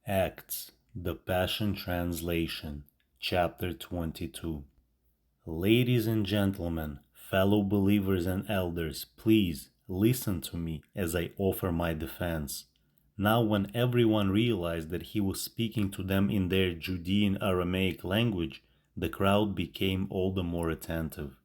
Acts, the Passion Translation, Chapter 22. Ladies and gentlemen, fellow believers and elders, please listen to me as I offer my defense. Now, when everyone realized that he was speaking to them in their Judean Aramaic language, the crowd became all the more attentive.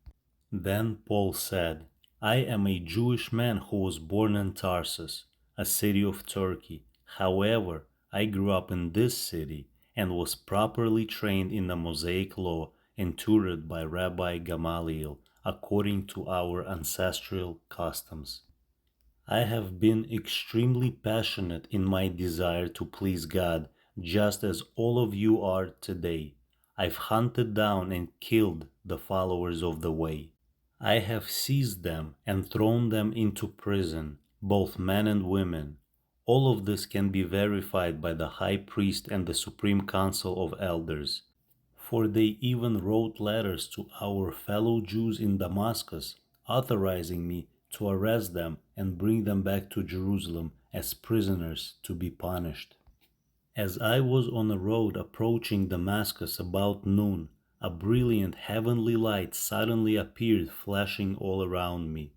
Then Paul said, I am a Jewish man who was born in Tarsus, a city of Turkey. However, I grew up in this city and was properly trained in the Mosaic law and tutored by Rabbi Gamaliel according to our ancestral customs. I have been extremely passionate in my desire to please God, just as all of you are today. I've hunted down and killed the followers of the way. I have seized them and thrown them into prison, both men and women. All of this can be verified by the high priest and the supreme council of elders. For they even wrote letters to our fellow Jews in Damascus, authorizing me to arrest them and bring them back to Jerusalem as prisoners to be punished. As I was on the road approaching Damascus about noon, a brilliant heavenly light suddenly appeared, flashing all around me.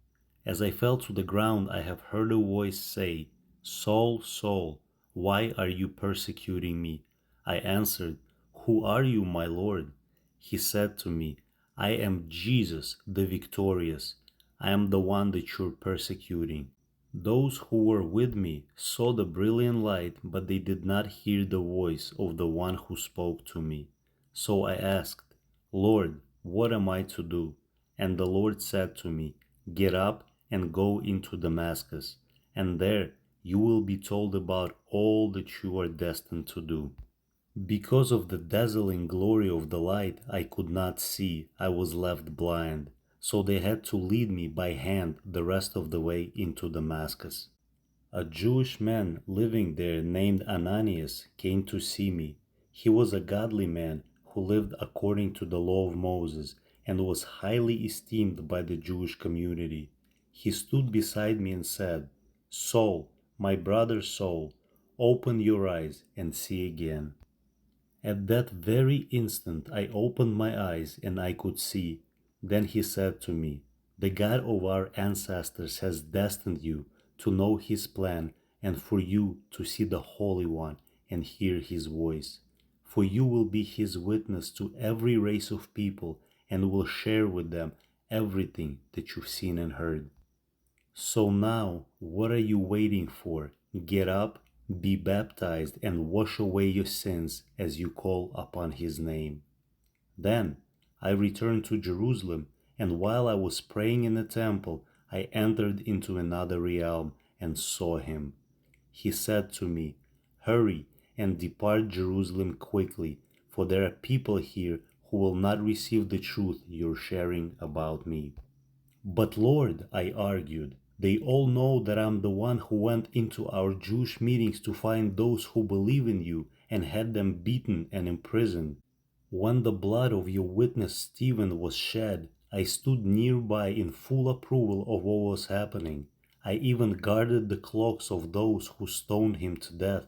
As I fell to the ground, I have heard a voice say, Saul, Saul, why are you persecuting me? I answered, Who are you, my Lord? He said to me, I am Jesus the victorious. I am the one that you're persecuting. Those who were with me saw the brilliant light, but they did not hear the voice of the one who spoke to me. So I asked, Lord, what am I to do? And the Lord said to me, Get up and go into Damascus, and there you will be told about all that you are destined to do. Because of the dazzling glory of the light, I could not see. I was left blind. So they had to lead me by hand the rest of the way into Damascus. A Jewish man living there named Ananias came to see me. He was a godly man who lived according to the law of Moses and was highly esteemed by the Jewish community. He stood beside me and said, Saul, my brother Saul, open your eyes and see again. At that very instant I opened my eyes and I could see. Then he said to me, The God of our ancestors has destined you to know his plan and for you to see the Holy One and hear his voice. For you will be his witness to every race of people and will share with them everything that you've seen and heard. So now, what are you waiting for? Get up, be baptized, and wash away your sins as you call upon his name. Then I returned to Jerusalem, and while I was praying in the temple, I entered into another realm and saw him. He said to me, Hurry and depart Jerusalem quickly, for there are people here who will not receive the truth you're sharing about me. But Lord, I argued, they all know that I'm the one who went into our Jewish meetings to find those who believe in you and had them beaten and imprisoned. When the blood of your witness Stephen was shed, I stood nearby in full approval of what was happening. I even guarded the cloaks of those who stoned him to death.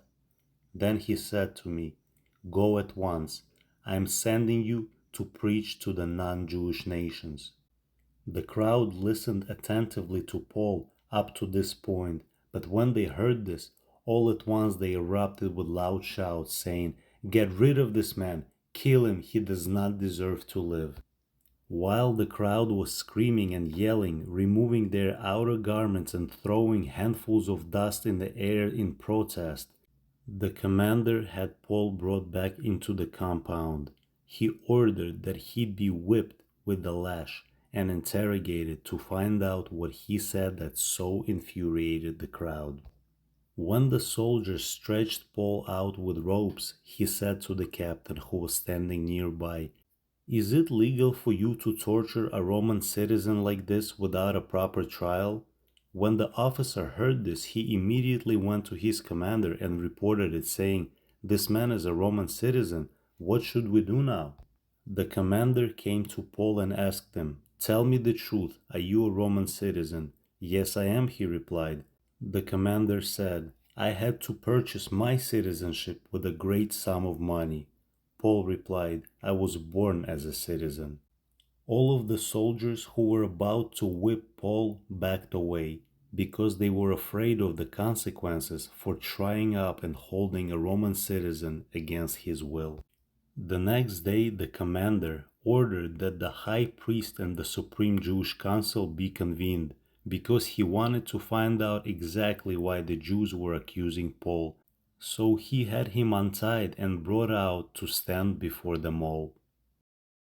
Then he said to me, Go at once. I am sending you to preach to the non-Jewish nations. The crowd listened attentively to Paul up to this point, but when they heard this, all at once they erupted with loud shouts, saying, Get rid of this man! Kill him! He does not deserve to live. While the crowd was screaming and yelling, removing their outer garments and throwing handfuls of dust in the air in protest, the commander had Paul brought back into the compound. He ordered that he be whipped with the lash and interrogated to find out what he said that so infuriated the crowd. When the soldiers stretched Paul out with ropes, he said to the captain who was standing nearby, Is it legal for you to torture a Roman citizen like this without a proper trial? When the officer heard this, he immediately went to his commander and reported it, saying, This man is a Roman citizen. What should we do now? The commander came to Paul and asked him, Tell me the truth, are you a Roman citizen? Yes, I am, he replied. The commander said, I had to purchase my citizenship with a great sum of money. Paul replied, I was born as a citizen. All of the soldiers who were about to whip Paul backed away because they were afraid of the consequences for trying up and holding a Roman citizen against his will. The next day, the commander ordered that the high priest and the Supreme Jewish Council be convened because he wanted to find out exactly why the Jews were accusing Paul. So he had him untied and brought out to stand before them all.